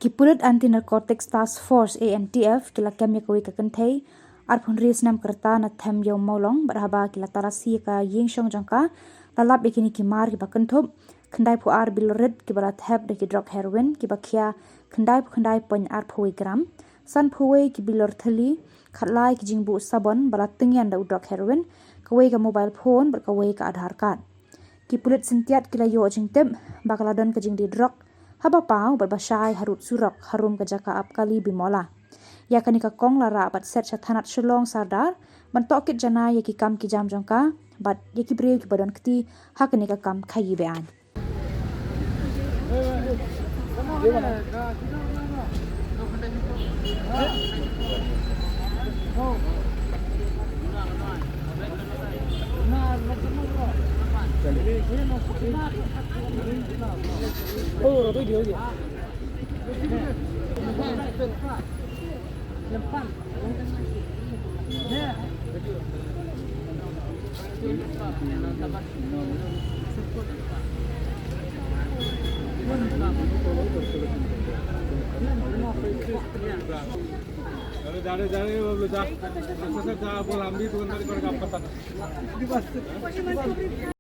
Kipulit Anti Narcotics Task Force ANTF kila kem yakoi ka kenthei arphun ris nam kerta na them yom molong barhaba kila tarasi ka ying shong jangka lalap ikini kimar ki bakenthop khandai phu ar bilred ki bala thep de ki drug heroin ki bakhia khandai pon ar phui gram san phui ki bilor thali khatlai ki jingbu sabon bala tingyan da drug heroin kawai ka mobile phone bar kawai ka aadhar card ki pulit sintiat kila yo jingtem bakala don ka jingdi drug haba pau berbasai harut surak harum ke jaka apkali bimola ya kanika kong lara bat set thanat shalong sardar mentok kit jana ya ki kam ki jam jongka bat ya ki breu ki badon kti hakanika kam khayi bean Oh, tôi điều gì? Jangan bawa beludak. Saya bolam di tuan tadi berapa tan? Di bas.